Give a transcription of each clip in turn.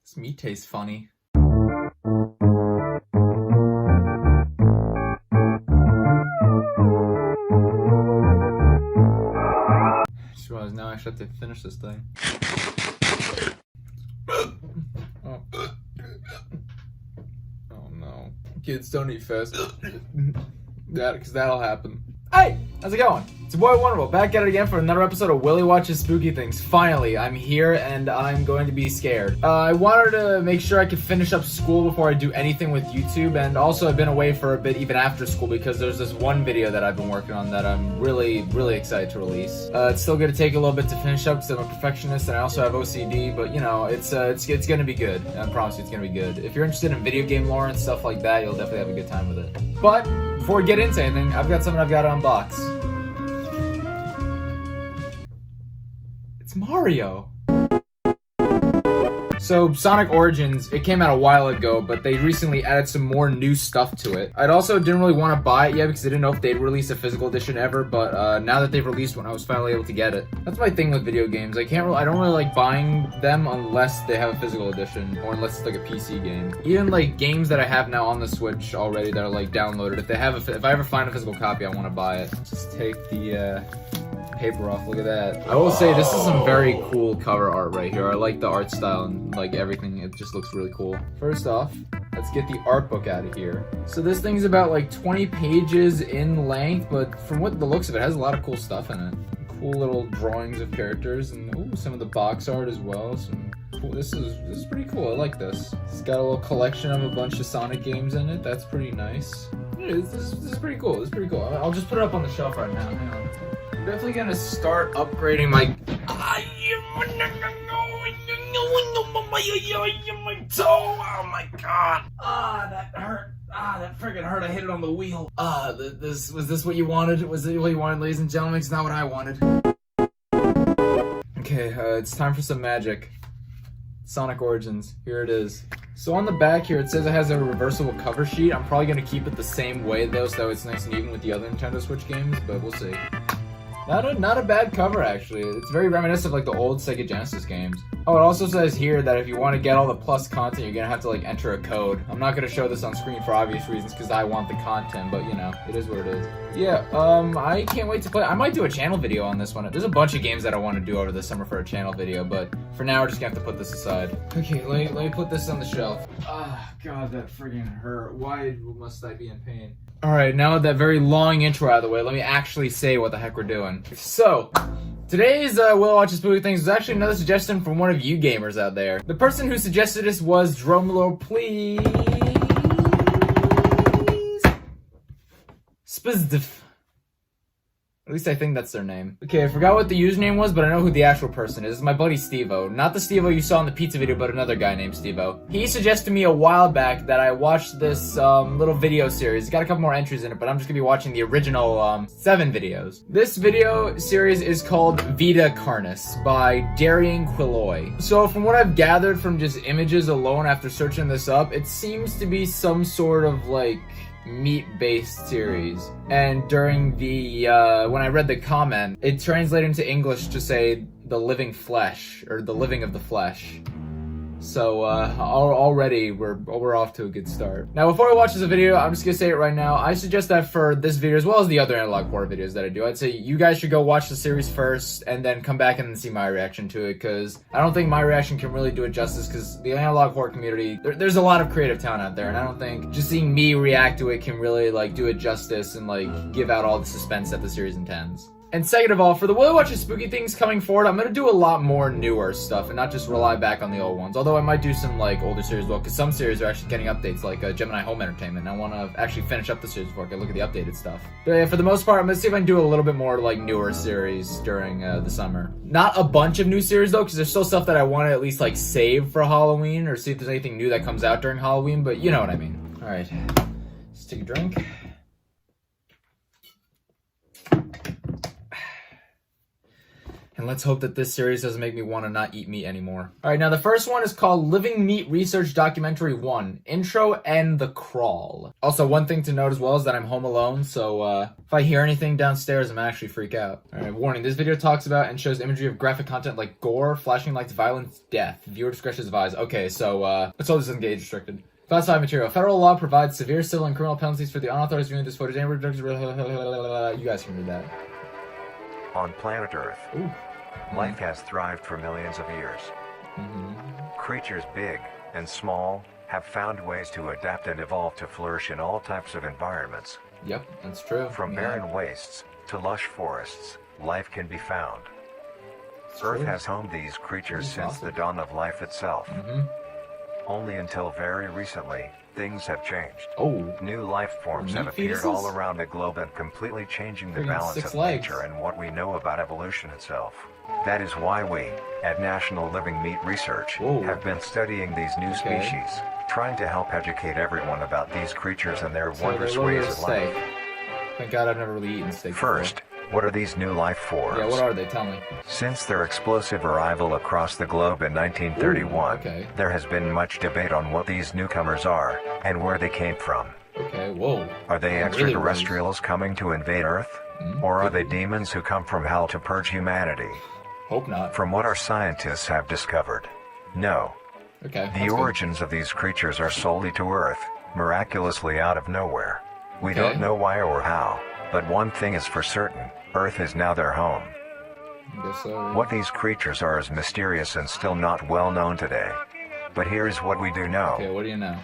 This meat tastes funny. Just realized now I actually have to finish this thing. Oh. Oh no. Kids, don't eat fast. Because that'll happen. Hey! How's it going? It's your boy Wonderful, back at it again for another episode of Willy Watches Spooky Things. Finally, I'm here and I'm going to be scared. I wanted to make sure I could finish up school before I do anything with YouTube, and also I've been away for a bit even after school because there's this one video that I've been working on that I'm really excited to release. It's still going to take a little bit to finish up because I'm a perfectionist and I also have OCD, but you know, it's going to be good. I promise you it's going to be good. If you're interested in video game lore and stuff like that, you'll definitely have a good time with it. But before we get into anything, I've got something I've got to unbox. It's Mario. So, Sonic Origins, it came out a while ago, but they recently added some more new stuff to it. I also didn't really want to buy it yet because I didn't know if they'd release a physical edition ever, but now that they've released one, I was finally able to get it. That's my thing with video games. I don't really like buying them unless they have a physical edition, or unless it's like a PC game. Even like games that I have now on the Switch already that are like downloaded, if I ever find a physical copy, I want to buy it. Just take the paper off. Look at that. I will say this is some very cool cover art right here. I like the art style and like everything. It just looks really cool. First off, let's get the art book out of here. So this thing's about like 20 pages in length, but from what the looks of it, has a lot of cool stuff in it. Cool little drawings of characters and ooh, some of the box art as well. Some cool. This is pretty cool. I like this. It's got a little collection of a bunch of Sonic games in it. That's pretty nice. This is pretty cool. This is pretty cool. I'll just put it up on the shelf right now. Hang on. I'm definitely gonna start upgrading my toe. Oh my god. That hurt. That friggin' hurt. I hit it on the wheel. Was this what you wanted? Was it what you wanted, ladies and gentlemen? It's not what I wanted. Okay, it's time for some magic. Sonic Origins. Here it is. So on the back here, it says it has a reversible cover sheet. I'm probably gonna keep it the same way though, so it's nice and even with the other Nintendo Switch games, but we'll see. Not a bad cover, actually. It's very reminiscent of like the old Sega Genesis games. Oh, it also says here that if you want to get all the plus content, you're gonna have to like enter a code. I'm not gonna show this on screen for obvious reasons because I want the content, but you know, it is what it is. Yeah, I can't wait to play. I might do a channel video on this one. There's a bunch of games that I want to do over the summer for a channel video, but for now we're just gonna have to put this aside. Okay, let me put this on the shelf. Ah, God, that friggin' hurt. Why must I be in pain? Alright, now with that very long intro out of the way, let me actually say what the heck we're doing. So, today's Will Watches Spooky Things was actually another suggestion from one of you gamers out there. The person who suggested this was, drumroll please, Spizdif. At least I think that's their name. Okay, I forgot what the username was, but I know who the actual person is. It's my buddy Steve-O. Not the Steve-O you saw in the pizza video, but another guy named Steve-O. He suggested me a while back that I watch this little video series. It's got a couple more entries in it, but I'm just gonna be watching the original 7 videos. This video series is called Vita Carnis by Darian Quilloy. So from what I've gathered from just images alone after searching this up, it seems to be some sort of like meat-based series. And during the when I read the comment, it translated into English to say the living flesh, or the living of the flesh. So already we're off to a good start. Now before I watch this video, I'm just gonna say it right now, I suggest that for this video as well as the other analog horror videos that I do, I'd say you guys should go watch the series first and then come back and then see my reaction to it, because I don't think my reaction can really do it justice, because the analog horror community, there's a lot of creative talent out there, and I don't think just seeing me react to it can really like do it justice and like give out all the suspense that the series intends. And second of all, for the Willy Watches Spooky Things coming forward, I'm going to do a lot more newer stuff and not just rely back on the old ones. Although I might do some like older series as well, because some series are actually getting updates, like Gemini Home Entertainment, and I want to actually finish up the series before I can look at the updated stuff. But yeah, for the most part, I'm going to see if I can do a little bit more like newer series during the summer. Not a bunch of new series though, because there's still stuff that I want to at least like save for Halloween, or see if there's anything new that comes out during Halloween, but you know what I mean. Alright, let's take a drink. And And let's hope that this series doesn't make me want to not eat meat anymore. Alright, now the first one is called Living Meat Research Documentary 1, Intro and the Crawl. Also, one thing to note as well is that I'm home alone, so if I hear anything downstairs, I'm actually freak out. Alright, warning, this video talks about and shows imagery of graphic content like gore, flashing lights, violence, death. Viewer discretion is advised. Okay, so let's hope this doesn't get age restricted. Classified material. Federal law provides severe civil and criminal penalties for the unauthorized viewing of this footage. You guys can read that. On planet Earth, Ooh. life has thrived for millions of years. Creatures big and small have found ways to adapt and evolve to flourish in all types of environments. Yep, that's true. From barren wastes to lush forests, life can be found. Earth has homed these creatures since the dawn of life itself. Only until very recently, things have changed. New life forms have appeared all around the globe and completely changing the balance of nature and what we know about evolution itself. That is why we, at National Living Meat Research, have been studying these new species, trying to help educate everyone about these creatures and their wondrous ways of life. Thank God I've never really eaten steak First, what are these new life forms? Yeah, what are they? Tell me. Since their explosive arrival across the globe in 1931, there has been much debate on what these newcomers are, and where they came from. Okay, whoa. Are they extraterrestrials coming to invade Earth? Or are they demons who come from hell to purge humanity? Hope not. From what our scientists have discovered, no. Okay. The origins of these creatures are solely to Earth, miraculously out of nowhere. We don't know why or how, but one thing is for certain, Earth is now their home. Guess so. What these creatures are is mysterious and still not well known today. But here is what we do know. Okay, what do you know?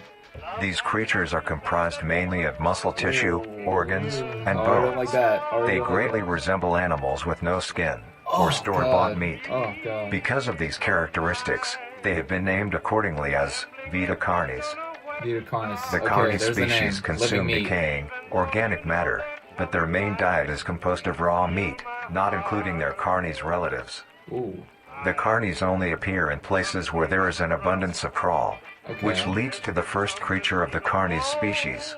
These creatures are comprised mainly of muscle tissue, organs, and I bones. don't like that. They greatly resemble animals with no skin, or store-bought meat. Oh, God. Because of these characteristics, they have been named accordingly as Vita Carnis. Vita Carnis. The Carnis species consume decaying, organic matter, but their main diet is composed of raw meat, not including their Carnis relatives. The Carnis only appear in places where there is an abundance of crawl, which leads to the first creature of the Carnis species.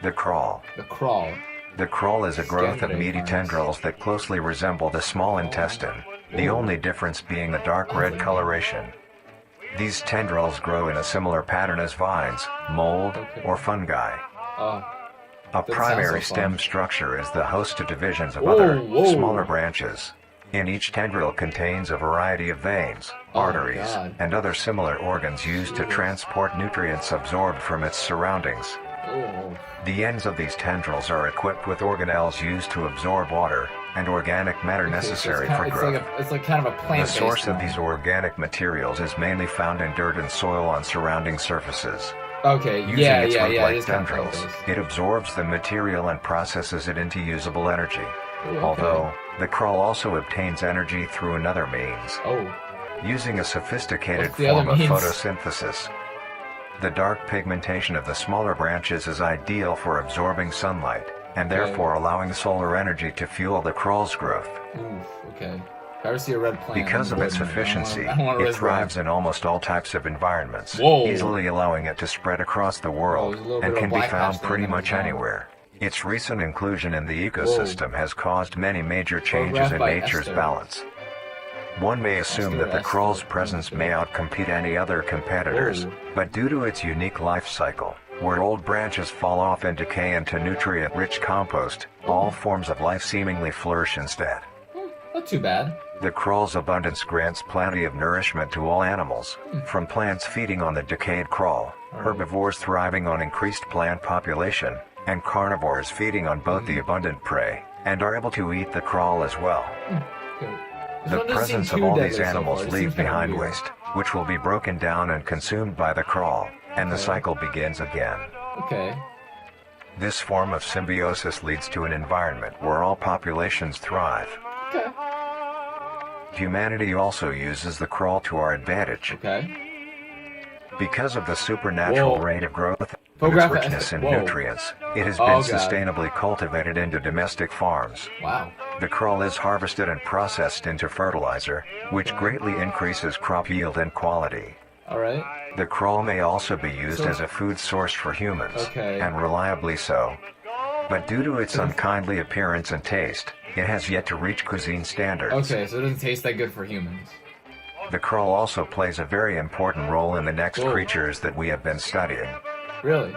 The crawl. The crawl. The crawl is a growth of meaty tendrils that closely resemble the small intestine, the only difference being the dark red coloration. These tendrils grow in a similar pattern as vines, mold, or fungi. A primary stem structure is the host to divisions of other, smaller branches. In each tendril contains a variety of veins, arteries, and other similar organs used to transport nutrients absorbed from its surroundings. The ends of these tendrils are equipped with organelles used to absorb water and organic matter necessary for growth. It's like kind of a plant. The source of these organic materials is mainly found in dirt and soil on surrounding surfaces. Using its root-like tendrils, it absorbs the material and processes it into usable energy. Although, the crawl also obtains energy through another means. Using a sophisticated form of photosynthesis. The dark pigmentation of the smaller branches is ideal for absorbing sunlight, and therefore allowing solar energy to fuel the crawl's growth. If I ever see a red plant, because of its efficiency, it thrives in almost all types of environments, easily allowing it to spread across the world, and can be found pretty much anywhere. Its recent inclusion in the ecosystem has caused many major changes in nature's balance. One may assume that the crawl's presence may outcompete any other competitors, but due to its unique life cycle, where old branches fall off and decay into nutrient-rich compost, all forms of life seemingly flourish instead. Not too bad. The crawl's abundance grants plenty of nourishment to all animals, from plants feeding on the decayed crawl, herbivores thriving on increased plant population, and carnivores feeding on both the abundant prey, and are able to eat the crawl as well. The presence of all these animals leave behind waste, which will be broken down and consumed by the crawl, and the cycle begins again. This form of symbiosis leads to an environment where all populations thrive. Humanity also uses the crawl to our advantage. Because of the supernatural rate of growth and its richness in nutrients, it has been sustainably cultivated into domestic farms. The crawl is harvested and processed into fertilizer, which greatly increases crop yield and quality. The crawl may also be used as a food source for humans, and reliably so. But due to its unkindly appearance and taste, It has yet to reach cuisine standards. Okay, so it doesn't taste that good for humans. The crawl also plays a very important role in the next Whoa. creatures that we have been studying. Really?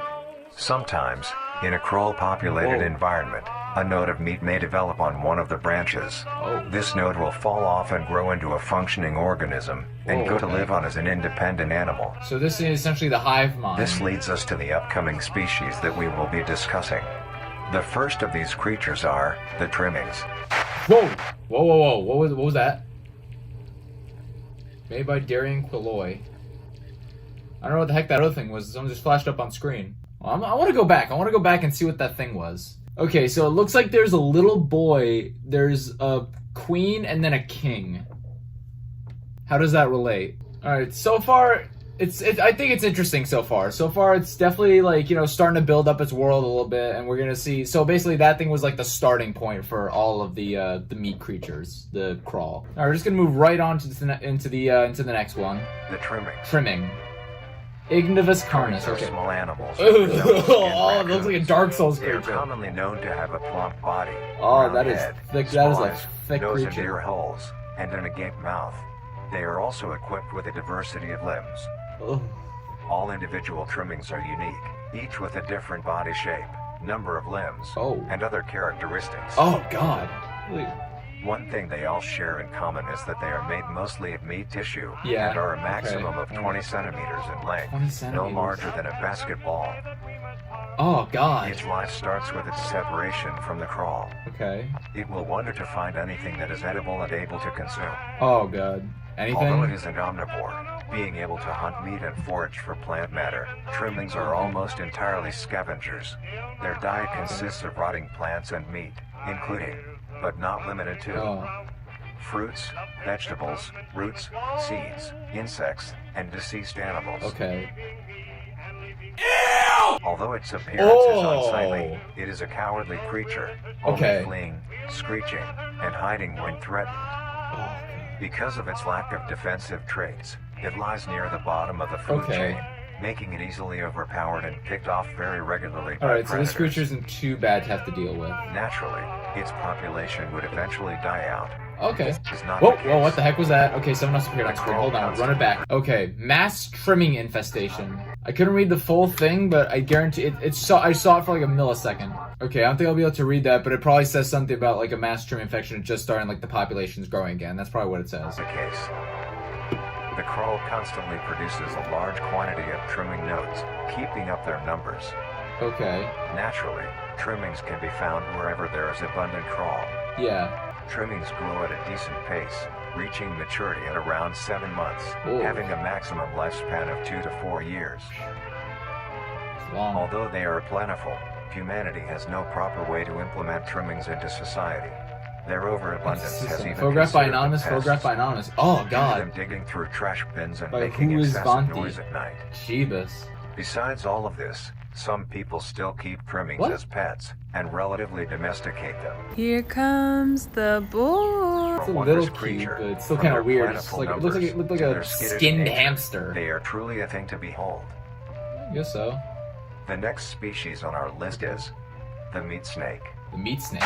Sometimes, in a crawl-populated Whoa. environment, a node of meat may develop on one of the branches. Oh. This node will fall off and grow into a functioning organism and Whoa, go to okay. live on as an independent animal. So this is essentially the hive mind. This leads us to the upcoming species that we will be discussing. The first of these creatures are the Trimmings. Whoa! Whoa, whoa, whoa. What was that? Made by Darian Quilloy. I don't know what the heck that other thing was. Someone just flashed up on screen. Well, I want to go back. I want to go back and see what that thing was. Okay, so it looks like there's a little boy, there's a queen, and then a king. How does that relate? Alright, so far, I think it's interesting so far. So far, it's definitely, like, you know, starting to build up its world a little bit, and we're gonna see... So basically, that thing was, like, the starting point for all of the meat creatures, the crawl. Alright, we're just gonna move right on to into the next one. The Trimmings. Trimming. Ignivorous Carnis, Are okay. small animals. Oh, it looks like a Dark Souls They are creature. commonly known to have a plump body. Oh, round that is head, thick. small That is like eyes, thick nose and creature. ear holes, and an agape mouth. They are also equipped with a diversity of limbs. Ugh. All individual trimmings are unique, each with a different body shape, number of limbs, Oh. and other characteristics. Oh God. Really? One thing they all share in common is that they are made mostly of meat tissue Yeah, and are a okay. maximum of 20 centimeters in length, 20 no centimeters. larger than a basketball. Oh God. Its life starts with its separation from the crawl. Okay. It will wander to find anything that is edible and able to consume. Oh God. Anything? Although it is an omnivore, being able to hunt meat and forage for plant matter, trimmings are almost entirely scavengers. Their diet consists of rotting plants and meat, including, but not limited to, Oh. fruits, vegetables, roots, seeds, insects, and deceased animals. Okay. Although its appearance is Oh. unsightly, it is a cowardly creature, only Okay. fleeing, screeching, and hiding when threatened. Oh, God. Because of its lack of defensive traits, it lies near the bottom of the food Okay. chain, making it easily overpowered and picked off very regularly by Alright, so this predators. creature isn't too bad to have to deal with. Naturally, its population would eventually die out. Okay. Is not Whoa, the whoa, case. what the heck was that? Okay, someone else appeared on screen. Hold on, run it back. Okay, mass trimming infestation. I couldn't read the full thing, but I guarantee I saw it for like a millisecond. Okay, I don't think I'll be able to read that, but it probably says something about like a mass trimming infection just starting, like the population's growing again. That's probably what it says. The case. The crawl constantly produces a large quantity of trimming nodes, keeping up their numbers. Okay, Naturally, trimmings can be found wherever there is abundant crawl. yeah. Trimmings grow at a decent pace, reaching maturity at around 7 months, Ooh. having a maximum lifespan of 2 to 4 years. It's long. Although they are plentiful, humanity has no proper way to implement trimmings into society. Their overabundance has even Photographed by considered Anonymous, the photographed by pests, Anonymous. Oh due to God. them digging through trash bins and By making who is incessant Vanti? noise at night. Jeebus. Besides all of this, some people still keep trimmings What? as pets and relatively domesticate them. Here comes the boy. It's a For little wondrous cute, creature, but it's still from kind their of weird. It's plentiful like, it looks like numbers a to their skinned skittish nature, hamster. They are truly a thing to behold. I guess so. The next species on our list is the meat snake. The meat snake.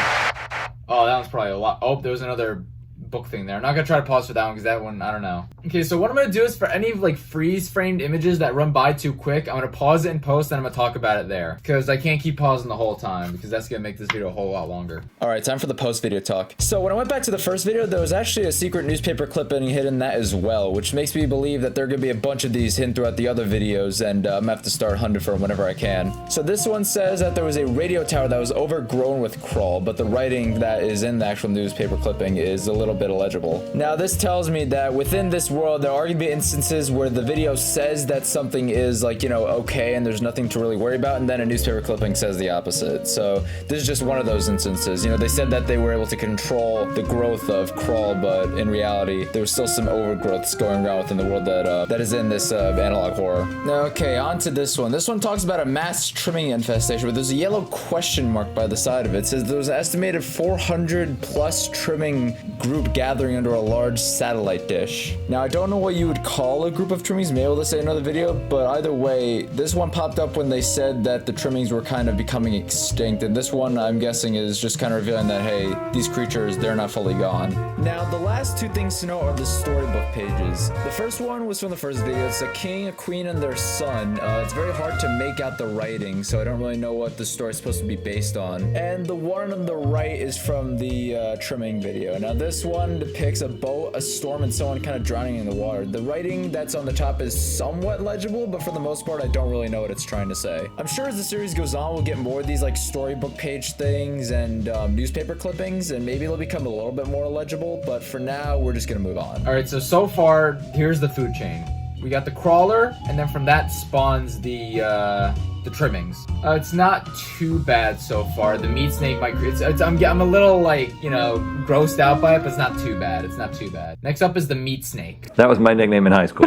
Oh, that one's probably a lot. Oh, there was another book thing there. I'm not gonna try to pause for that one because that one, I don't know. Okay, so what I'm gonna do is for any like freeze framed images that run by too quick, I'm gonna pause it in post and I'm gonna talk about it there. Because I can't keep pausing the whole time because that's gonna make this video a whole lot longer. Alright, time for the post video talk. So when I went back to the first video, there was actually a secret newspaper clipping hidden in that as well, which makes me believe that there are gonna be a bunch of these hidden throughout the other videos, and I'm gonna have to start hunting for them whenever I can. So this one says that there was a radio tower that was overgrown with crawl, but the writing that is in the actual newspaper clipping is a little bit illegible. Now this tells me that within this world there are gonna be instances where the video says that something is like, you know, okay and there's nothing to really worry about, and then a newspaper clipping says the opposite. So this is just one of those instances. You know, they said that they were able to control the growth of crawl, but in reality there was still some overgrowths going around within the world that is in this analog horror. Okay, on to this one. This one talks about a mass trimming infestation, but there's a yellow question mark by the side of it. It says there was an estimated 400 plus trimming groups group gathering under a large satellite dish. Now, I don't know what you would call a group of Trimmings, maybe we'll say another video, but either way, this one popped up when they said that the Trimmings were kind of becoming extinct, and this one, I'm guessing, is just kind of revealing that, hey, these creatures, they're not fully gone. Now, the last two things to know are the storybook pages. The first one was from the first video. It's a king, a queen, and their son. It's very hard to make out the writing, so I don't really know what the story's supposed to be based on. And the one on the right is from the trimming video. Now, this one depicts a boat, a storm, and someone kind of drowning in the water. The writing that's on the top is somewhat legible, but for the most part, I don't really know what it's trying to say. I'm sure as the series goes on, we'll get more of these like storybook page things and newspaper clippings, and maybe it'll become a little bit more legible, but for now, we're just gonna move on. All right, so far, here's the food chain. We got the crawler, and then from that spawns the trimmings. It's not too bad so far. The meat snake might create. I'm a little like, you know, grossed out by it, but it's not too bad. It's not too bad. Next up is the meat snake. That was my nickname in high school.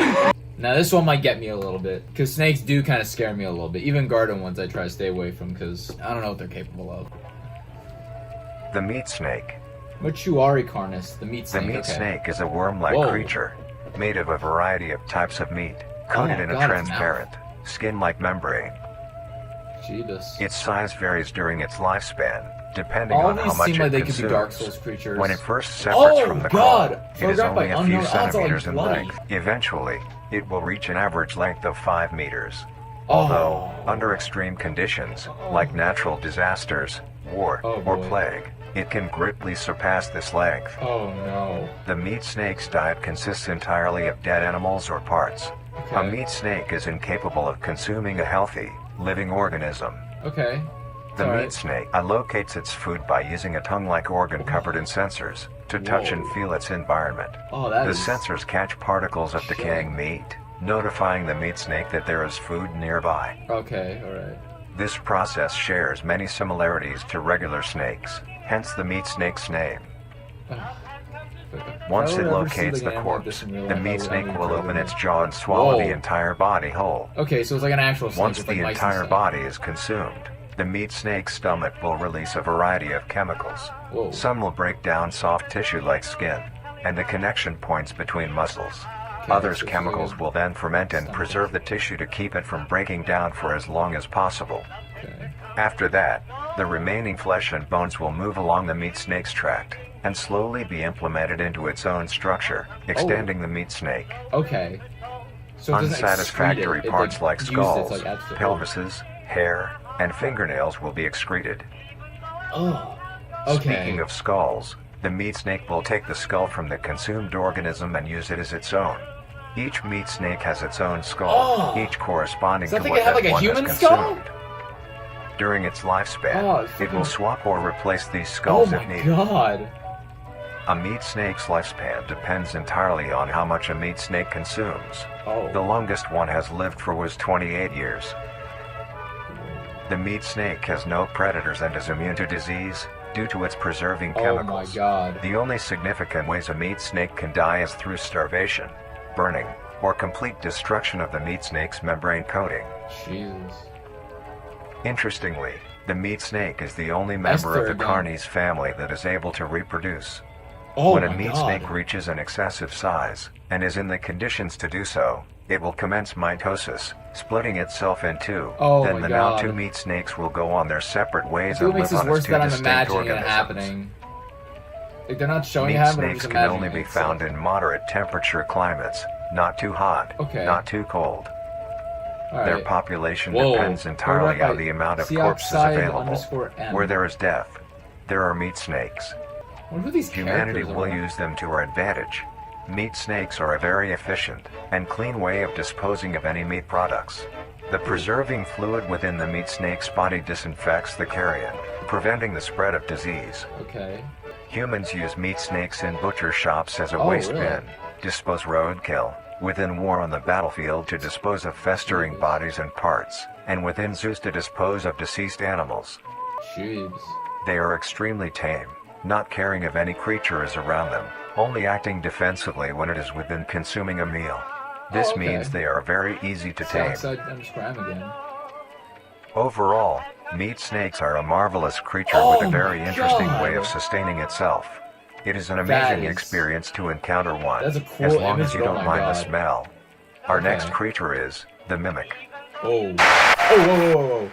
Now this one might get me a little bit, because snakes do kind of scare me a little bit. Even garden ones I try to stay away from, because I don't know what they're capable of. The meat snake. Vita Carnis, the meat snake. The meat okay. snake is a worm-like Whoa. creature, made of a variety of types of meat, coated in a God, transparent, skin-like membrane. Jeebus. Its size varies during its lifespan, depending All on how these much seem like it they could be Dark consumes. Souls creatures. When it first separates from the God! crawler, it is Forgot only by a few unknown odds are, like, centimeters in bloody. length. Eventually, it will reach an average length of 5 meters. Oh. Although, under extreme conditions, like natural disasters, war, Oh, or boy. plague, it can greatly surpass this length. Oh no. The meat snake's diet consists entirely of dead animals or parts. Okay. A meat snake is incapable of consuming a healthy, living organism. Okay. The All meat right. snake allocates its food by using a tongue-like organ covered in sensors to touch and feel its environment. Oh, that The is... sensors catch particles of Shit. decaying meat, notifying the meat snake that there is food nearby. Okay, alright. This process shares many similarities to regular snakes, hence the meat snake's name. Once it locates the corpse, the meat snake will open its jaw and swallow the entire body whole. Okay, so it's like an actual snake. Once it's like the mice and entire stuff. body is consumed, the meat snake's stomach will release a variety of chemicals. Whoa. Some will break down soft tissue like skin, and the connection points between muscles. Okay, Others so chemicals will then ferment and Stomach. preserve the tissue to keep it from breaking down for as long as possible. Okay. After that, the remaining flesh and bones will move along the meat snake's tract and slowly be implemented into its own structure, extending the meat snake. Okay. So it doesn't Unsatisfactory excrete it, parts like uses skulls, like abs- pelvises, hair, and fingernails will be excreted. Oh. Okay. Speaking of skulls, the meat snake will take the skull from the consumed organism and use it as its own. Each meat snake has its own skull, each corresponding So I to think what it had, that like, a one human has skull? consumed. During its lifespan, Oh, it will swap or replace these Oh skulls if my needed. god. A meat snake's lifespan depends entirely on how much a meat snake consumes. Oh. The longest one has lived for was 28 years. The meat snake has no predators and is immune to disease due to its preserving Oh chemicals. my god. The only significant ways a meat snake can die is through starvation, burning, or complete destruction of the meat snake's membrane coating. Jesus. Interestingly, the meat snake is the only member of the again. Carnis family that is able to reproduce. Oh When a my meat god. snake reaches an excessive size, and is in the conditions to do so, it will commence mitosis, splitting itself in two. Oh Then my the now God. two meat snakes will go on their separate ways I feel and it makes live this on worse as two that I'm distinct imagining it organisms. happening. Like they're not showing Meat it happening, I'm snakes just can imagining only be it, found so- in moderate temperature climates, not too hot, Okay. not too cold. All Their right. population Whoa. depends entirely Hold up, on the amount of see corpses outside available. _M. Where there is death, there are meat snakes. I wonder who these Humanity characters will are. use them to our advantage. Meat snakes are a very efficient and clean way of disposing of any meat products. The preserving fluid within the meat snake's body disinfects the carrion, preventing the spread of disease. Okay. Humans use meat snakes in butcher shops as a Oh, waste really? bin, dispose roadkill, within war on the battlefield to dispose of festering Jeez. bodies and parts, and within zoos to dispose of deceased animals. Jeez. They are extremely tame, not caring if any creature is around them, only acting defensively when it is within consuming a meal. This Oh, okay. means they are very easy to See tame. outside _M again. Overall, meat snakes are a marvelous creature Oh with a very my interesting God. way of sustaining itself. It is an That amazing is- experience to encounter one, That's a cool as long image, as you oh don't my mind the God. smell. Our Okay. next creature is the mimic. Oh. Oh, whoa, whoa, whoa.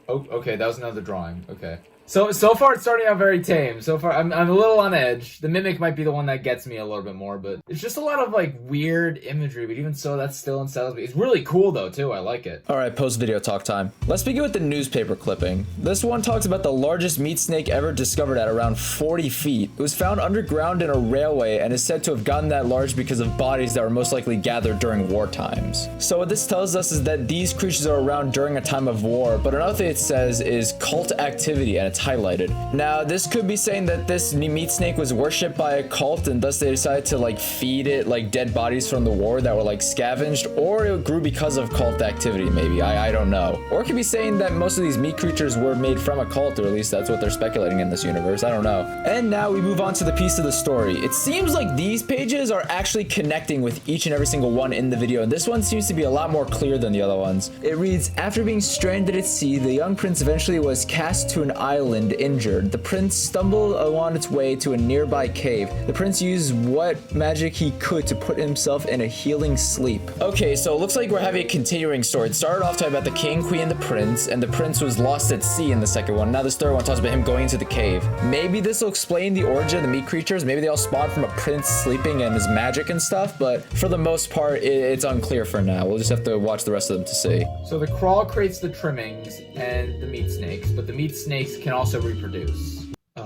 Oh, okay, that was another drawing. Okay. So far it's starting out very tame. So far I'm a little on edge. The mimic might be the one that gets me a little bit more, but it's just a lot of like weird imagery, but even so that's still unsettles me. It's really cool though too. I like it. Alright, post video talk time. Let's begin with the newspaper clipping. This one talks about the largest meat snake ever discovered at around 40 feet. It was found underground in a railway and is said to have gotten that large because of bodies that were most likely gathered during war times. So what this tells us is that these creatures are around during a time of war, but another thing it says is cult activity, and it's highlighted. Now, this could be saying that this meat snake was worshipped by a cult and thus they decided to like feed it like dead bodies from the war that were like scavenged, or it grew because of cult activity maybe, I don't know. Or it could be saying that most of these meat creatures were made from a cult, or at least that's what they're speculating in this universe, I don't know. And now we move on to the piece of the story. It seems like these pages are actually connecting with each and every single one in the video, and this one seems to be a lot more clear than the other ones. It reads, after being stranded at sea, the young prince eventually was cast to an island injured. The prince stumbled along its way to a nearby cave. The prince used what magic he could to put himself in a healing sleep. Okay, so it looks like we're having a continuing story. It started off talking about the king, queen, and the prince was lost at sea in the second one. Now this third one talks about him going into the cave. Maybe this will explain the origin of the meat creatures. Maybe they all spawned from a prince sleeping and his magic and stuff, but for the most part, it's unclear for now. We'll just have to watch the rest of them to see. So the crawl creates the trimmings and the meat snakes, but the meat snakes can also reproduce. Oh,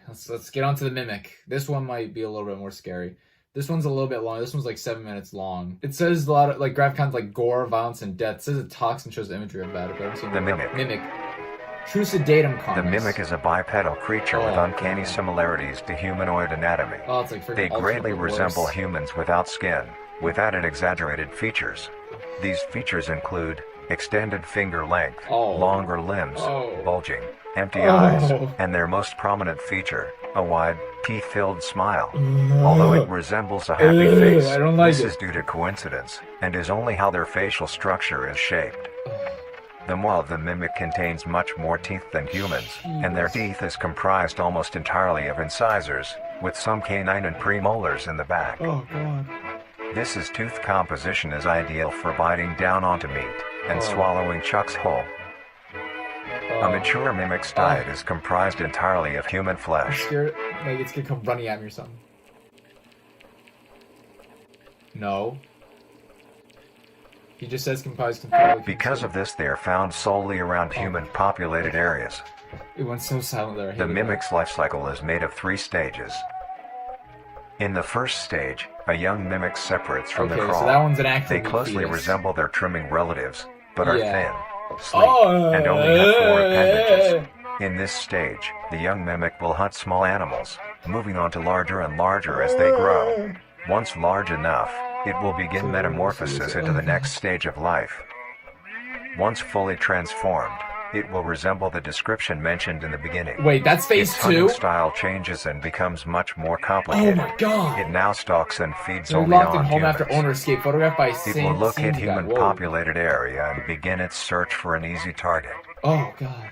God. Let's get on to the mimic. This one might be a little bit more scary. This one's a little bit long. This one's like 7 minutes long. It says a lot of like graphic content like gore, violence, and death. It says it talks and shows imagery about it, but I haven't seen The mimic. Mimic. True sedatum The Carnis. mimic is a bipedal creature with Oh, uncanny similarities to humanoid anatomy. Oh, it's like freaking They greatly ultimately worse. resemble humans without skin, with added exaggerated features. These features include extended finger length, Oh. longer limbs, Oh. bulging, empty Oh. eyes, and their most prominent feature, a wide, teeth-filled smile. Although it resembles a happy Ugh, face, I don't like this it. is due to coincidence, and is only how their facial structure is shaped. The maw of the mimic contains much more teeth than humans, and their teeth is comprised almost entirely of incisors, with some canine and premolars in the back. Oh, God. This tooth composition is ideal for biting down onto meat and swallowing chunks whole. A mature mimic's diet is comprised entirely of human I'm flesh. scared like it's gonna come running at me or something. No. He just says comprised entirely. Because of this, they are found solely around human-populated areas. It went so silent there. I The hated mimic's life cycle is made of 3 stages. In the first stage, a young mimic separates from that. the Okay, crawl. so that one's an active They closely fetus. resemble their trimming relatives, but are Yeah. thin, sleek, and only have 4 appendages. In this stage, the young mimic will hunt small animals, moving on to larger and larger as they grow. Once large enough, it will begin metamorphosis into the next stage of life. Once fully transformed, it will resemble the description mentioned in the beginning. Wait, that's phase Its hunting 2? style changes and becomes much more Oh complicated. my God. It now stalks and feeds They're only locked in on home humans. after owner escape. Photographed by It will locate guy. human Whoa. populated area and begin its search for an easy target. Oh, God.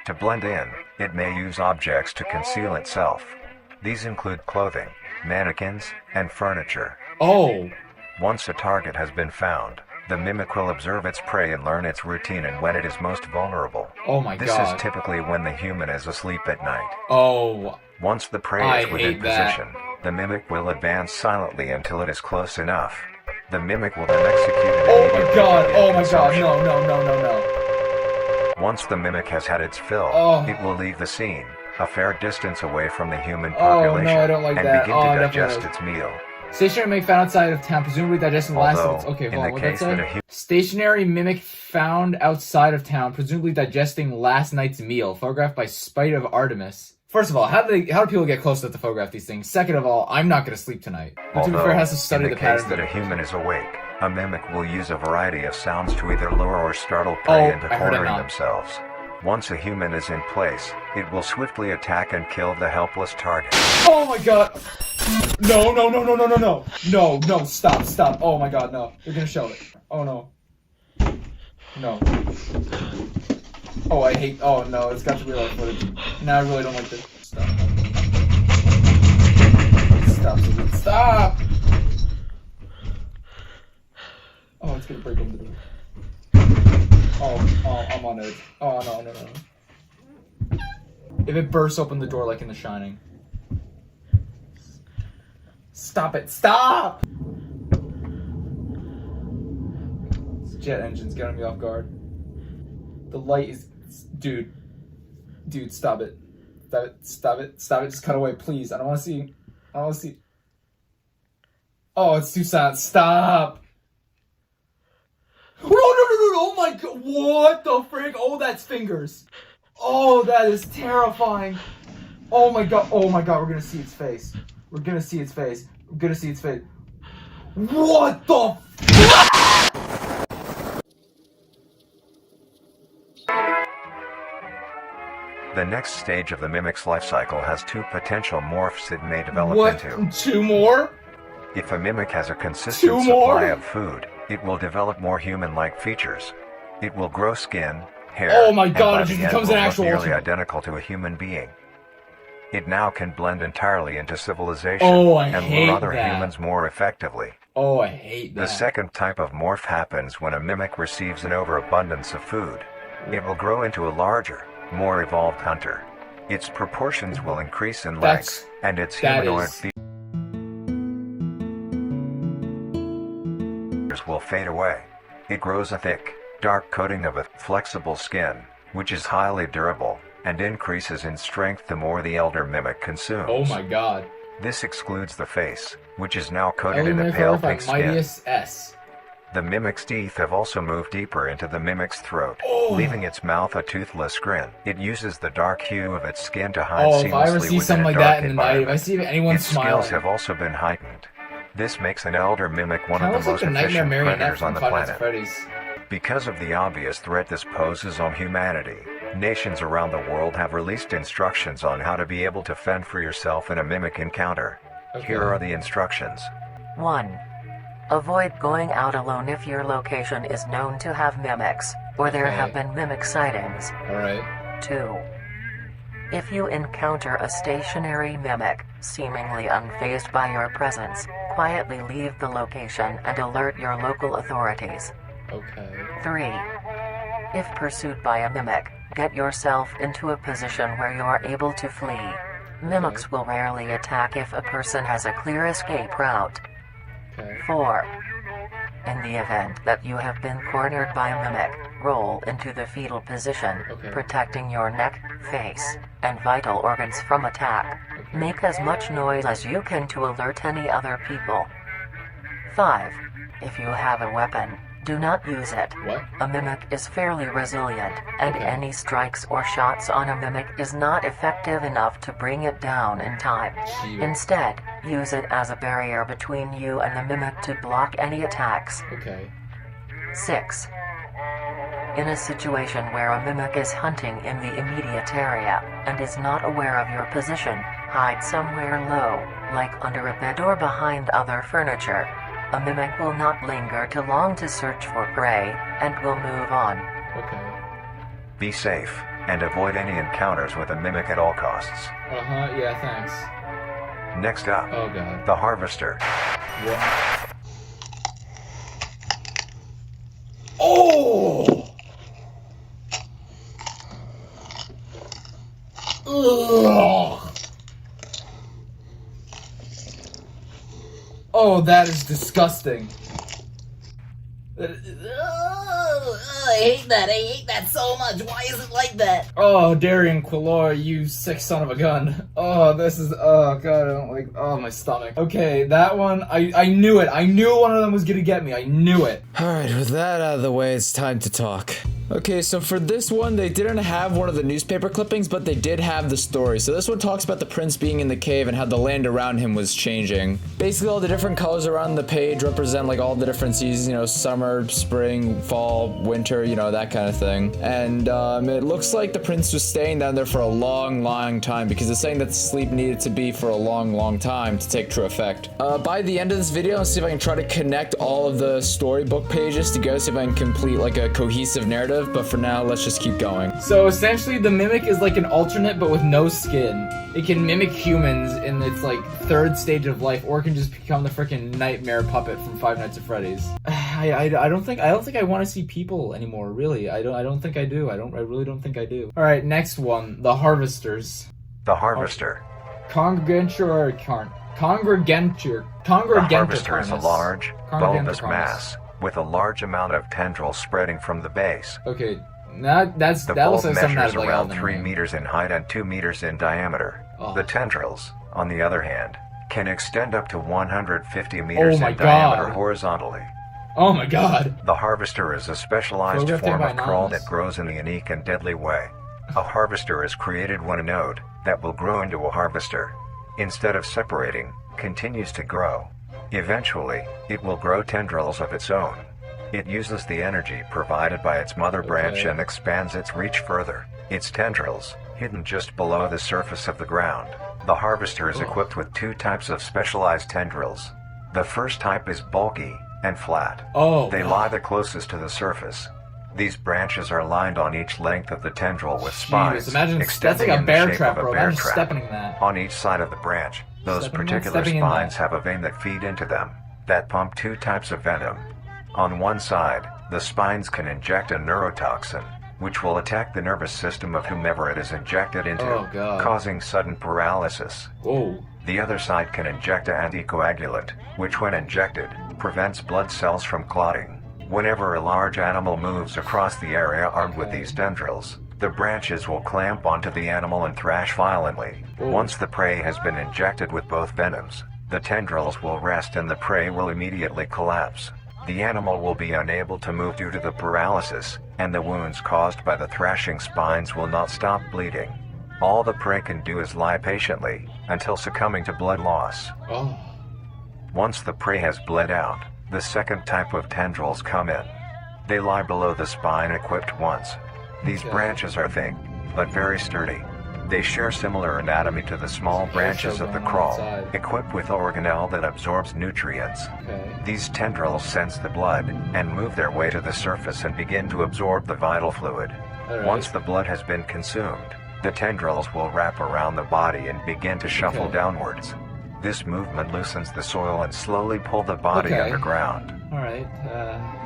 To blend in, it may use objects to conceal itself. These include clothing, mannequins, and furniture. Oh. Once a target has been found, the mimic will observe its prey and learn its routine and when it is most vulnerable. Oh my This God. is typically when the human is asleep at night. Oh. Once the prey I is within hate that. position, the mimic will advance silently until it is close enough. The mimic will then execute it Oh immediately my God. to Oh begin my God. consumption. No, no, no, no, no. Once the mimic has had its fill, Oh. it will leave the scene, a fair distance away from the human Oh, population, no, I don't like and that. begin Oh, to I digest definitely- its meal. Stationary mimic found outside of town, presumably digesting the last of its... Although, Okay, in hold on, the what that case that say? a hu- Stationary mimic found outside of town, presumably digesting last night's meal. Photographed by Spite of Artemis. First of all, how do people get close enough to photograph these things? Second of all, I'm not gonna sleep tonight. But to be fair, it has to study in the the patterns. case that a of- human is awake, a mimic will use a variety of sounds to either lure or startle prey Oh, into I heard it cornering now. themselves. Once a human is in place, it will swiftly attack and kill the helpless target. Oh my God! No, no, no, no, no, no, no! No, no, stop, stop. Oh my God, no. They're gonna show it. Oh no. No. Oh, I hate... Oh no, it's got to be real life footage. No, I really don't like this. Stop. Stop, Susan. Stop! Oh, it's gonna break open the door. Oh, I'm on edge. Oh, no. If it bursts open the door like in The Shining. Stop it. Stop! This jet engine's getting me off guard. The light is... Dude, stop it. Stop it. Just cut away, please. I don't want to see... Oh, it's too sad. Stop! No, oh my god, what the frick? Oh, that's fingers. Oh, that is terrifying. Oh my god, we're gonna see its face. What the The next stage of the mimic's life cycle has two potential morphs it may develop What? into. 2 more? If a mimic has a consistent 2 more? supply of food, it will develop more human-like features. It will grow skin, hair, Oh my and god, by it just the end becomes will an look actual nearly ultimate. identical to a human being. It now can blend entirely into civilization Oh, I and hate lure other that. humans more effectively. Oh, I hate that. The second type of morph happens when a mimic receives an overabundance of food. It will grow into a larger, more evolved hunter. Its proportions will increase in length, and its humanoid features will fade away. It grows a thick, dark coating of a flexible skin, which is highly durable, and increases in strength the more the elder mimic consumes. Oh my god. This excludes the face, which is now coated Elder in a Mimic pale Earth by pink skin. Mightiest S. The mimic's teeth have also moved deeper into the mimic's throat, Oh. leaving its mouth a toothless grin. It uses the dark hue of its skin to hide Oh, if I ever seamlessly see within something a like dark that in the night, if I environment. see anyone Its smiling. skills have also been heightened. This makes an elder mimic one Kinda of the looks most like the Nightmare efficient Marionette predators from on the Five Nights at planet. Freddy's. Because of the obvious threat this poses on humanity, nations around the world have released instructions on how to be able to fend for yourself in a mimic encounter. Okay. Here are the instructions. 1. Avoid going out alone if your location is known to have mimics, or there Okay. have been mimic sightings. Alright. 2. If you encounter a stationary mimic, seemingly unfazed by your presence, quietly leave the location and alert your local authorities. Okay. 3. If pursued by a mimic, get yourself into a position where you are able to flee. Mimics will rarely attack if a person has a clear escape route. Okay. 4. In the event that you have been cornered by a mimic, roll into the fetal position, Okay. protecting your neck, face, and vital organs from attack. Okay. Make as much noise as you can to alert any other people. 5. If you have a weapon, do not use it. What? A mimic is fairly resilient, and Okay. any strikes or shots on a mimic is not effective enough to bring it down in time. Gee. Instead, use it as a barrier between you and the mimic to block any attacks. Okay. 6. In a situation where a mimic is hunting in the immediate area and is not aware of your position, hide somewhere low, like under a bed or behind other furniture. A mimic will not linger too long to search for prey and will move on. Okay. Be safe, and avoid any encounters with a mimic at all costs. Uh-huh, yeah, thanks. Next up, Oh god. the Harvester. What? Oh! Ugh. Oh, that is disgusting. I hate that. I hate that so much. Why is it like that? Oh, Darian Quilloy, you sick son of a gun. Oh, this is, oh god, I don't like, oh, my stomach. Okay, that one, I knew it. I knew one of them was gonna get me. I knew it. Alright, with that out of the way, it's time to talk. Okay, so for this one, they didn't have one of the newspaper clippings, but they did have the story. So this one talks about the prince being in the cave and how the land around him was changing. Basically, all the different colors around the page represent like all the different seasons, you know, summer, spring, fall, winter, you know, that kind of thing. And it looks like the prince was staying down there for a long, long time because it's saying that sleep needed to be for a long, long time to take true effect. By the end of this video, I'll see if I can try to connect all of the storybook pages together, see if I can complete like a cohesive narrative. live, but for now, let's just keep going. So essentially, the mimic is like an alternate, but with no skin. It can mimic humans in its like third stage of life, or it can just become the freaking nightmare puppet from Five Nights at Freddy's. I don't think I want to see people anymore. Really, I don't think I do. I really don't think I do. All right, next one, the harvesters. The harvester. Congregature. The harvester is a large, bulbous mass with a large amount of tendrils spreading from the base. Okay, The that looks bulb like something out measures of like around Elden 3 Ring. meters in height and 2 meters in diameter. Oh. The tendrils, on the other hand, can extend up to 150 meters Oh my in diameter God. horizontally. Oh my god. The harvester is a specialized Photographed form by of crawl Anonymous. that grows in a unique and deadly way. A harvester is created when a node that will grow into a harvester, instead of separating, continues to grow. Eventually, it will grow tendrils of its own. It uses the energy provided by its mother branch Okay. and expands its reach further. Its tendrils, hidden just below the surface of the ground. The harvester is equipped with 2 types of specialized tendrils. The first type is bulky and flat. Oh. They lie the closest to the surface. These branches are lined on each length of the tendril with spines, Jeez, imagine that's extending like a in the bear shape trap, of a bro. bear Imagine trap. stepping in that. On each side of the branch, those Stepping in that, particular stepping in spines that. have a vein that feed into them, that pump 2 types of venom. On one side, the spines can inject a neurotoxin, which will attack the nervous system of whomever it is injected into, Oh, God. causing sudden paralysis. Whoa. The other side can inject an anticoagulant, which when injected, prevents blood cells from clotting. Whenever a large animal moves across the area armed with these tendrils, the branches will clamp onto the animal and thrash violently. Whoa. Once the prey has been injected with both venoms, the tendrils will rest and the prey will immediately collapse. The animal will be unable to move due to the paralysis, and the wounds caused by the thrashing spines will not stop bleeding. All the prey can do is lie patiently, until succumbing to blood loss. Oh. Once the prey has bled out, the second type of tendrils come in. They lie below the spine equipped once. These Okay. branches are thick, but very sturdy. They share similar anatomy to the small branches of the going on crawl, inside. equipped with organelle that absorbs nutrients. Okay. These tendrils sense the blood and move their way to the surface and begin to absorb the vital fluid. Alright. Once the blood has been consumed, the tendrils will wrap around the body and begin to shuffle Okay. downwards. This movement loosens the soil and slowly pull the body Okay. underground. Alright.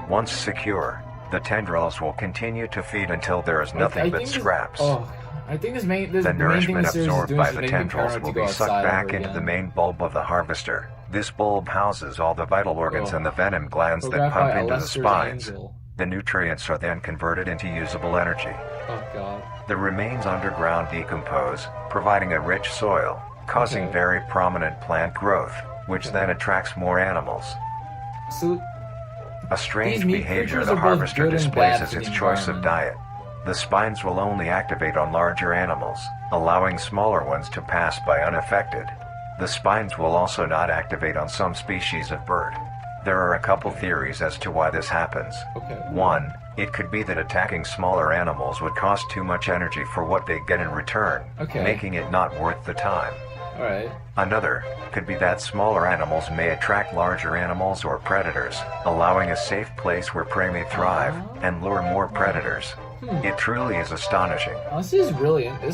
Once secure, the tendrils will continue to feed until there is nothing but this- scraps. Oh. I think this The main thing nourishment this series is absorbed doing by is the making me tendrils paranoid will to go be sucked outside back ever into the again. main bulb of the harvester. This bulb houses all the vital organs Oh. and the venom glands that Photographed pump by into the Lester's spines. Angel. The nutrients are then converted into usable energy. Oh god. The remains underground decompose, providing a rich soil, causing Okay. very prominent plant growth, which Okay. then attracts more animals. So A strange These meat behavior creatures the are both harvester good and displays bad is for its the choice of environment. diet. The spines will only activate on larger animals, allowing smaller ones to pass by unaffected. The spines will also not activate on some species of bird. There are a couple theories as to why this happens. okay. One, it could be that attacking smaller animals would cost too much energy for what they get in return, Okay. making it not worth the time. Alright. Another could be that smaller animals may attract larger animals or predators, allowing a safe place where prey may thrive and lure more predators. It truly is astonishing. Oh, this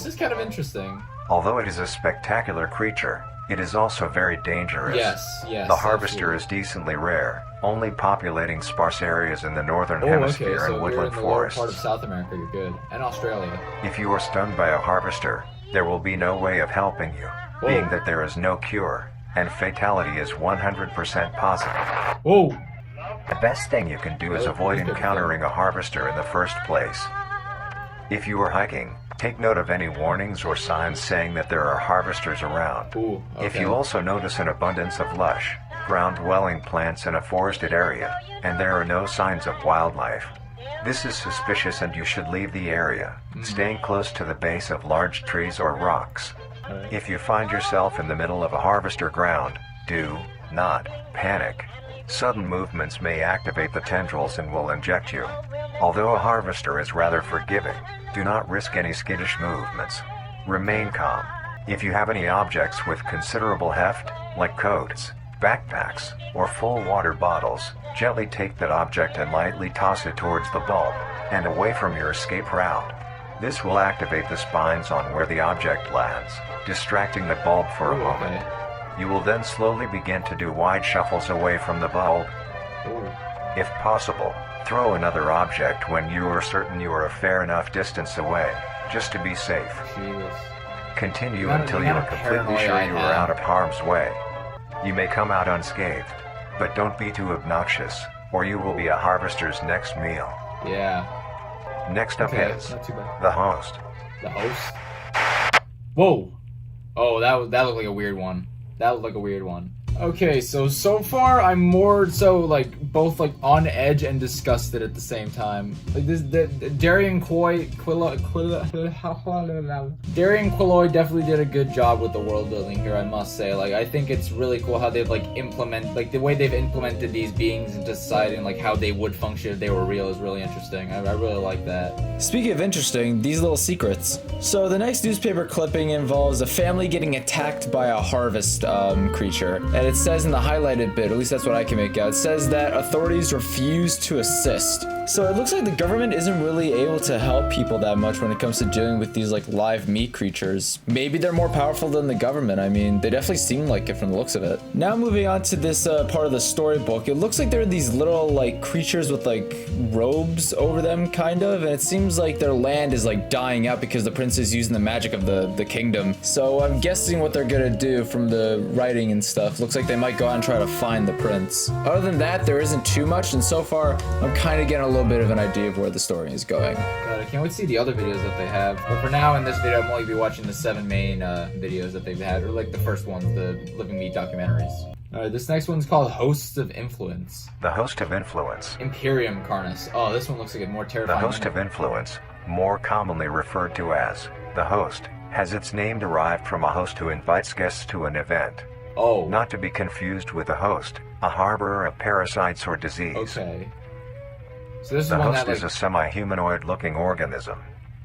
is kind of interesting. Although it is a spectacular creature, it is also very dangerous. Yes, yes. The harvester absolutely. is decently rare, only populating sparse areas in the northern Oh, okay, hemisphere so and if you're in woodland the lower forests. part of South America, you're good. And Australia. If you are stung by a harvester, there will be no way of helping you, Whoa. being that there is no cure, and fatality is 100% possible. Whoa! The best thing you can do is Oh, avoid that's good. encountering a harvester in the first place. If you are hiking, take note of any warnings or signs saying that there are harvesters around. Ooh, okay. If you also notice an abundance of lush, ground-dwelling plants in a forested area, and there are no signs of wildlife, this is suspicious and you should leave the area, staying close to the base of large trees or rocks. Alright. If you find yourself in the middle of a harvester ground, do not panic. Sudden movements may activate the tendrils and will inject you. Although a harvester is rather forgiving, do not risk any skittish movements. Remain calm. If you have any objects with considerable heft, like coats, backpacks, or full water bottles, gently take that object and lightly toss it towards the bulb. and away from your escape route. This will activate the spines on where the object lands, distracting the bulb for a Ooh, moment. okay. You will then slowly begin to do wide shuffles away from the bulb. Ooh. If possible, throw another object when you are certain you are a fair enough distance away, just to be safe. Jesus. Continue The amount of- until the you are amount of completely paranoia sure I you are have. out of harm's way. You may come out unscathed, but don't be too obnoxious, or you will be a harvester's next meal. Yeah. Next up Okay, is not too bad. the host. The host? Whoa! Oh, that looked like a weird one. That looked like a weird one. Okay, so far I'm more so like both like on edge and disgusted at the same time. Like this, the Darian Darian Quilloy definitely did a good job with the world building here, I must say. Like I think it's really cool how they've like the way they've implemented these beings into society and like how they would function if they were real is really interesting. I really like that. Speaking of interesting, these little secrets. So the next newspaper clipping involves a family getting attacked by a harvest creature. And it says in the highlighted bit, at least that's what I can make out, it says that authorities refuse to assist. So it looks like the government isn't really able to help people that much when it comes to dealing with these like live meat creatures. Maybe they're more powerful than the government. I mean, they definitely seem like it from the looks of it. Now moving on to this part of the storybook, it looks like there are these little like creatures with like robes over them kind of, and it seems like their land is like dying out because the prince is using the magic of the kingdom. So I'm guessing what they're gonna do from the writing and stuff. Looks like they might go out and try to find the prince. Other than that, there isn't too much, and so far I'm kind of getting a little bit of an idea of where the story is going. God, I can't wait to see the other videos that they have. But for now, in this video, I'm only be watching the 7 main videos that they've had, or like the first ones, the Living Meat documentaries. Alright, this next one's called Hosts of Influence. The host of influence. Imperium Carnis. Oh, this one looks like a more The terrifying host one. of influence, more commonly referred to as the host, has its name derived from a host who invites guests to an event. Oh, Not to be confused with a host, a harborer of parasites or disease. okay. So this is The one host that is like... a semi-humanoid looking organism.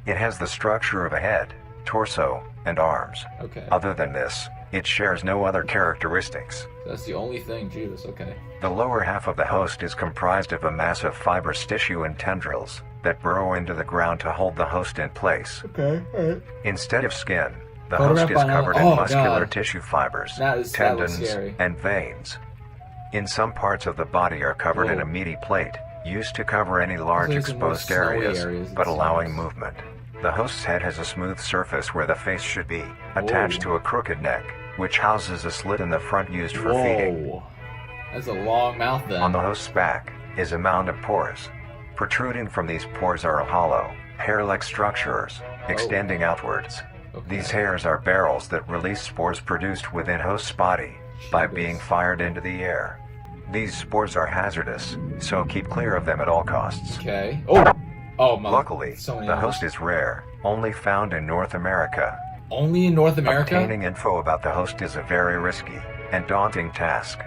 It has the structure of a head, torso, and arms. Okay. Other than this, it shares no other characteristics. That's the only thing. Jesus, okay. The lower half of the host is comprised of a mass of fibrous tissue and tendrils that burrow into the ground to hold the host in place. Okay, alright. Instead of skin, the Photograph host is by now- covered in oh, muscular God. tissue fibers, That looks tendons, scary. and veins. In some parts of the body are covered in Whoa. a meaty plate, used to cover any large There's some more exposed snowy areas, areas, it but allowing seems. movement. The host's head has a smooth surface where the face should be, attached to a crooked neck, which houses a slit in the front used for feeding. Whoa. That's a long mouth then. On the host's back is a mound of pores. Protruding from these pores are hollow, hair-like structures, extending outwards. Okay. These hairs are barrels that release spores produced within host's body by being fired into the air. These spores are hazardous, so keep clear of them at all costs. Okay. Oh! Oh, my. Luckily, So many the others. host is rare, only found in North America. Only in North America? Obtaining info about the host is a very risky and daunting task.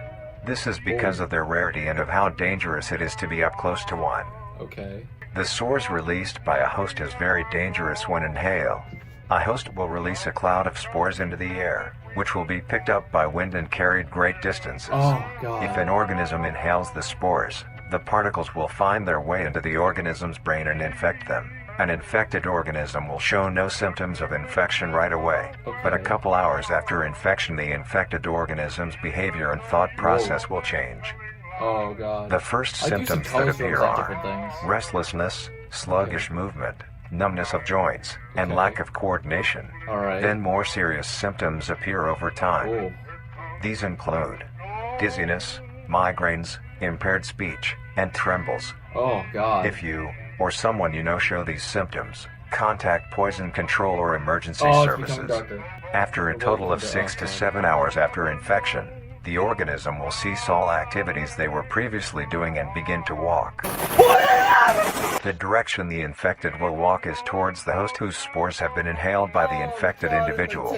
This is because of their rarity and of how dangerous it is to be up close to one. Okay. The spores released by a host is very dangerous when inhaled. A host will release a cloud of spores into the air, which will be picked up by wind and carried great distances. Oh, God. If an organism inhales the spores, the particles will find their way into the organism's brain and infect them. An infected organism will show no symptoms of infection right away, but a Okay. couple hours after infection the infected organism's behavior and thought process will change. Oh, God. The first I do some symptoms that telescopes appear at are different things. restlessness, sluggish movement, numbness of joints, and Okay. lack of coordination. Alright. Then more serious symptoms appear over time. Oh. These include dizziness, migraines, impaired speech, and trembles. Oh, God. If you, or someone you know show these symptoms, contact poison control or emergency Oh, it's becoming services. darker. After a total of 6 to 7 hours after infection, the organism will cease all activities they were previously doing and begin to walk. The direction the infected will walk is towards the host whose spores have been inhaled by the infected individual.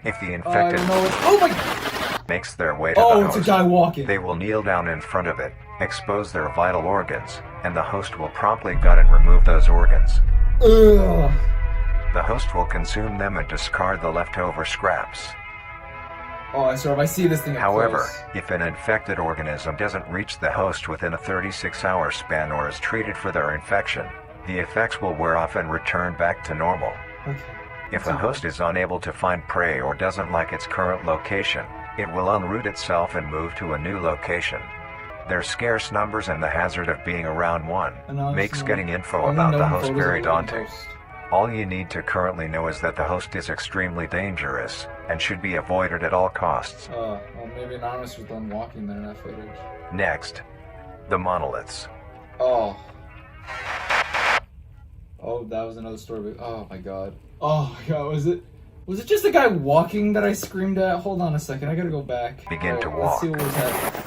If the I infected don't know. Oh, my. makes their way to Oh, the it's a host, guy walking. they will kneel down in front of it, expose their vital organs, and the host will promptly gut and remove those organs. Ugh. The host will consume them and discard the leftover scraps. Oh, I swear, if I see this thing up However, close. if an infected organism doesn't reach the host within a 36-hour span or is treated for their infection, the effects will wear off and return back to normal. Okay. If a host is unable to find prey or doesn't like its current location, it will unroot itself and move to a new location. Their scarce numbers and the hazard of being around one makes getting info about the host very daunting. All you need to currently know is that the host is extremely dangerous and should be avoided at all costs. Well, maybe Anonymous was done walking then in that footage. Next, the monoliths. Oh. Oh, that was another story. Oh my god. Oh my god, was it just a guy walking that I screamed at? Hold on a second, I gotta go back. Begin to Let's walk. see what was happening.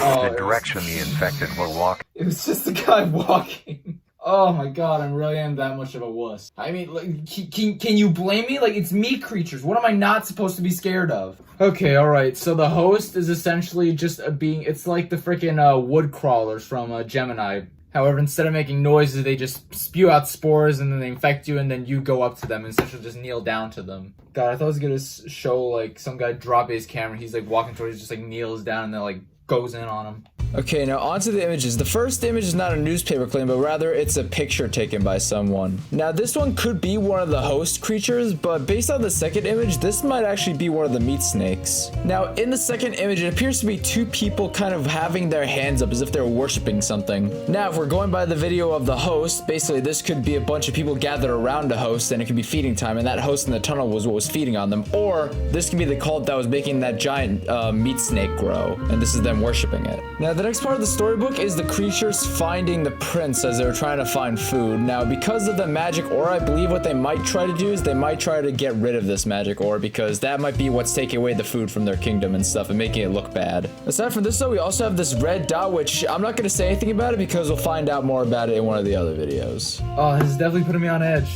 Oh, The direction the infected will walk. It was just a guy walking. Oh my god, I really am that much of a wuss. I mean, like, can you blame me? Like, it's meat creatures. What am I not supposed to be scared of? Okay, alright, so the host is essentially just a being. It's like the freaking wood crawlers from Gemini. However, instead of making noises, they just spew out spores and then they infect you and then you go up to them and essentially just kneel down to them. God, I thought it was gonna show, like, some guy drop his camera. He's, like, walking towards, he just, like, kneels down and then, like, goes in on him. Okay, now onto the images. The first image is not a newspaper claim, but rather it's a picture taken by someone. Now, this one could be one of the host creatures, but based on the second image, this might actually be one of the meat snakes. Now, in the second image, it appears to be two people kind of having their hands up as if they're worshiping something. Now, if we're going by the video of the host, basically this could be a bunch of people gathered around a host, and it could be feeding time, and that host in the tunnel was what was feeding on them. Or, this could be the cult that was making that giant meat snake grow, and this is them worshiping it. Now, the next part of the storybook is the creatures finding the prince as they were trying to find food. Now, because of the magic ore, I believe what they might try to do is they might try to get rid of this magic ore, because that might be what's taking away the food from their kingdom and stuff and making it look bad. Aside from this, though, we also have this red dot, which I'm not going to say anything about it because we'll find out more about it in one of the other videos. Oh, this is definitely putting me on edge.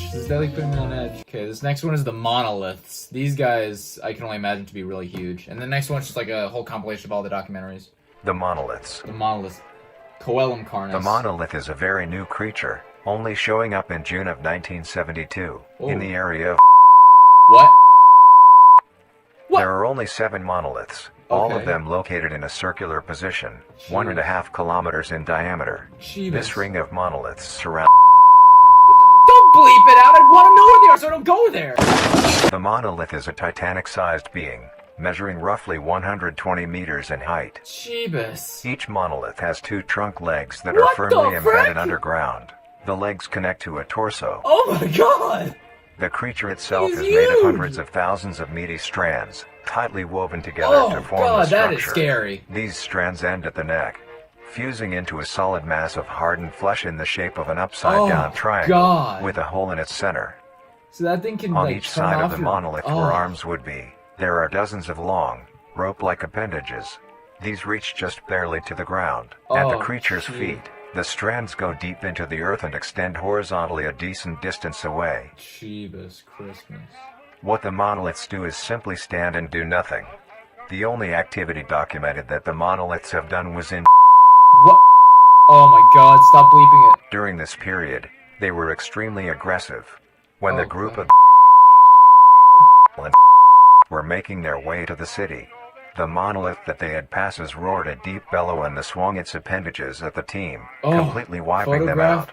Okay, this next one is the monoliths. These guys, I can only imagine to be really huge. And the next one's just like a whole compilation of all the documentaries. The monoliths. The monoliths. Vita Carnis. The monolith is a very new creature, only showing up in June of 1972, in the area of... What? There are only 7 monoliths, all of them located in a circular position, 1.5 kilometers in diameter. This ring of monoliths surrounds... Don't bleep it out! I want to know where they are, so I don't go there! The monolith is a Titanic-sized being, measuring roughly 120 meters in height. Jeebus. Each monolith has 2 trunk legs that are firmly embedded underground. The legs connect to a torso. Oh my god! The creature itself is made of hundreds of thousands of meaty strands, tightly woven together to form the structure. That is scary. These strands end at the neck, fusing into a solid mass of hardened flesh in the shape of an upside-down triangle, with a hole in its center. So that thing can, on each side of the monolith where arms would be, there are dozens of long, rope-like appendages. These reach just barely to the ground. At the creature's feet, the strands go deep into the earth and extend horizontally a decent distance away. Jeebus Christmas. What the monoliths do is simply stand and do nothing. The only activity documented that the monoliths have done was in... What? Oh my god, stop bleeping it. During this period, they were extremely aggressive. When the group of... were making their way to the city, the monolith that they had passes roared a deep bellow and swung its appendages at the team, completely wiping them out.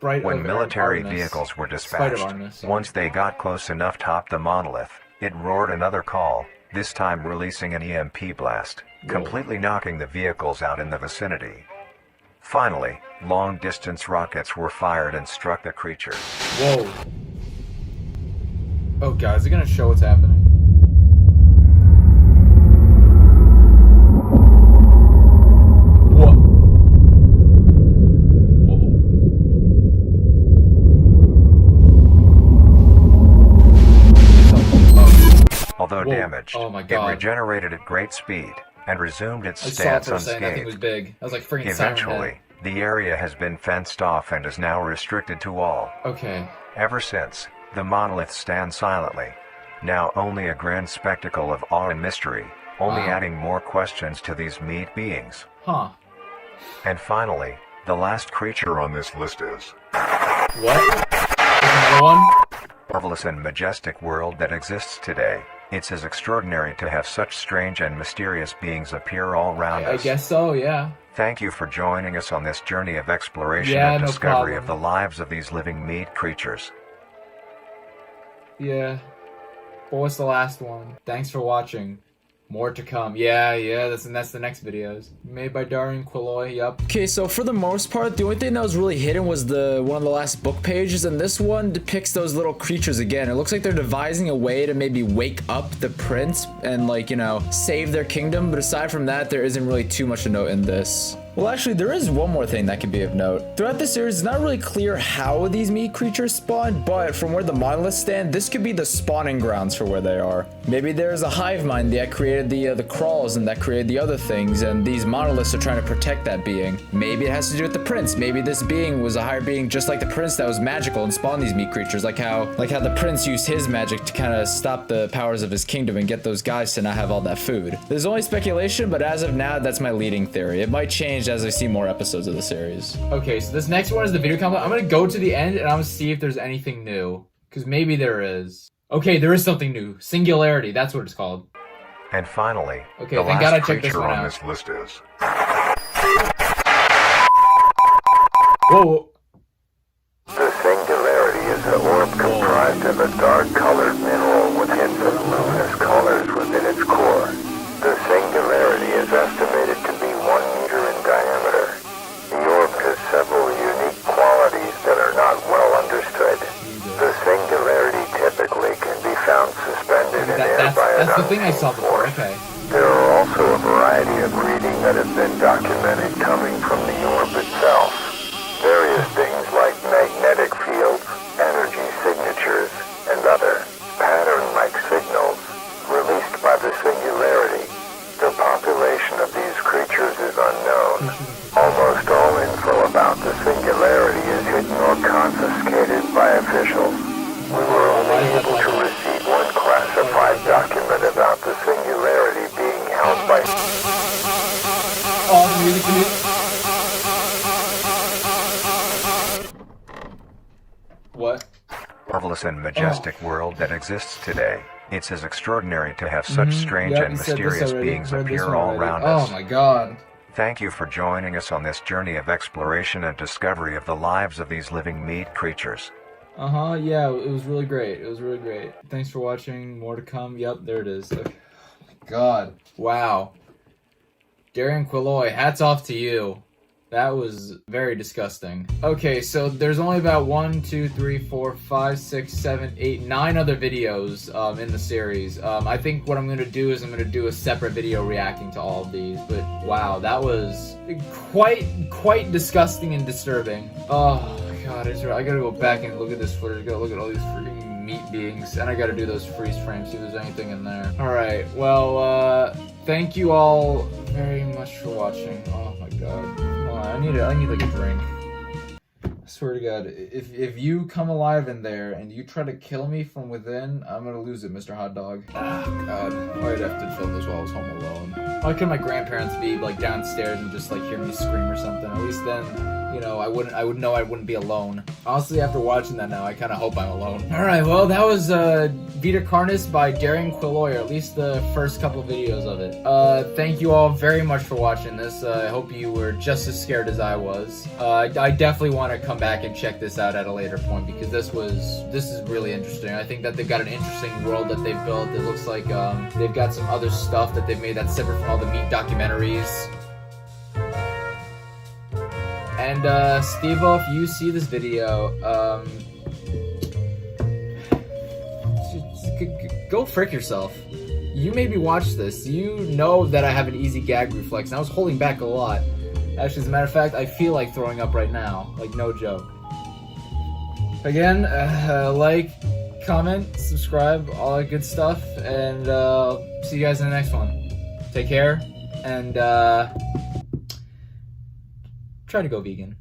When military vehicles were dispatched, once they got close enough to top the monolith, it roared another call, this time releasing an EMP blast, completely knocking the vehicles out in the vicinity. Finally, long-distance rockets were fired and struck the creature. Whoa. Oh god, is it gonna show what's happening? Although damaged, it regenerated at great speed and resumed its stance unscathed. That thing was big. That was like freaking Eventually, the area has been fenced off and is now restricted to all. Ever since, the monolith stands silently, now only a grand spectacle of awe and mystery, only adding more questions to these meat beings. And finally, the last creature on this list is... What? There's another one? Marvelous and majestic world that exists today. It's as extraordinary to have such strange and mysterious beings appear all around I us. guess so, yeah. Thank you for joining us on this journey of exploration Yeah, and no discovery problem. of the lives of these living meat creatures. Yeah. What was the last one? Thanks for watching. More to come. Yeah, that's the next videos. Made by Darian Quilloy, yup. Okay, so for the most part, the only thing that was really hidden was one of the last book pages, and this one depicts those little creatures again. It looks like they're devising a way to maybe wake up the prince and, like, you know, save their kingdom, but aside from that, there isn't really too much to note in this. Well, actually, there is one more thing that can be of note. Throughout the series, it's not really clear how these meat creatures spawn, but from where the monoliths stand, this could be the spawning grounds for where they are. Maybe there's a hive mind that created the crawls and that created the other things, and these monoliths are trying to protect that being. Maybe it has to do with the prince. Maybe this being was a higher being just like the prince that was magical and spawned these meat creatures, like how the prince used his magic to kind of stop the powers of his kingdom and get those guys to not have all that food. There's only speculation, but as of now, that's my leading theory. It might change as I see more episodes of the series. Okay, so this next one is the video complex. I'm gonna go to the end and I'm gonna see if there's anything new. Because maybe there is. Okay, there is something new. Singularity, that's what it's called. And finally, Okay, the thank God I last checked this creature one on out. this list is... Whoa. The Singularity is an orb comprised of a dark-colored mineral with hints of luminous colors within its core. The Singularity is estimated to be 1 meter in diameter. The orb has several unique qualities that are not well understood. The Singularity typically can be found suspended in air by an That's the thing I saw before, force. okay. There are also a variety of reading that have been documented coming from the orb itself. Various things like magnetic fields, energy signatures, and other pattern-like signals released by the Singularity. The population of these creatures is unknown. Almost all info about the Singularity is hidden or confiscated by officials. We were only able to receive one classified document about the Singularity being held by... Oh, the music. What? marvelous and majestic world that exists today. It's as extraordinary to have such strange and mysterious beings appear all around us. Oh my god. Thank you for joining us on this journey of exploration and discovery of the lives of these living meat creatures. Yeah, it was really great. It was really great. Thanks for watching. More to come. Yep, there it is. Okay. Oh my god. Wow. Darian Quilloy, hats off to you. That was very disgusting. Okay, so there's only about 1, 2, 3, 4, 5, 6, 7, 8, 9 other videos in the series. I think what I'm gonna do is I'm gonna do a separate video reacting to all of these. But wow, that was quite disgusting and disturbing. Oh my god, I gotta go back and look at this footage. I gotta look at all these freaking meat beings, and I gotta do those freeze frames, see if there's anything in there. Alright, well, thank you all very much for watching. Oh my god. I need like a drink. I swear to God, if you come alive in there and you try to kill me from within, I'm gonna lose it, Mr. Hot Dog. Oh God, I'd have to film this while I was home alone. Why couldn't my grandparents be like downstairs and just like hear me scream or something? At least then, you know, I would know I wouldn't be alone. Honestly, after watching that now, I kind of hope I'm alone. All right, well, that was Vita Carnis by Darian Quilloy, or at least the first couple videos of it. Thank you all very much for watching this. I hope you were just as scared as I was. I definitely want to come back and check this out at a later point because this is really interesting. I think that they've got an interesting world that they've built. It looks like they've got some other stuff that they've made that's separate from all the meat documentaries. And Steve-O, if you see this video, go frick yourself. You maybe watch this. You know that I have an easy gag reflex, and I was holding back a lot. Actually, as a matter of fact, I feel like throwing up right now. Like, no joke. Again, like, comment, subscribe, all that good stuff, and see you guys in the next one. Take care, and try to go vegan.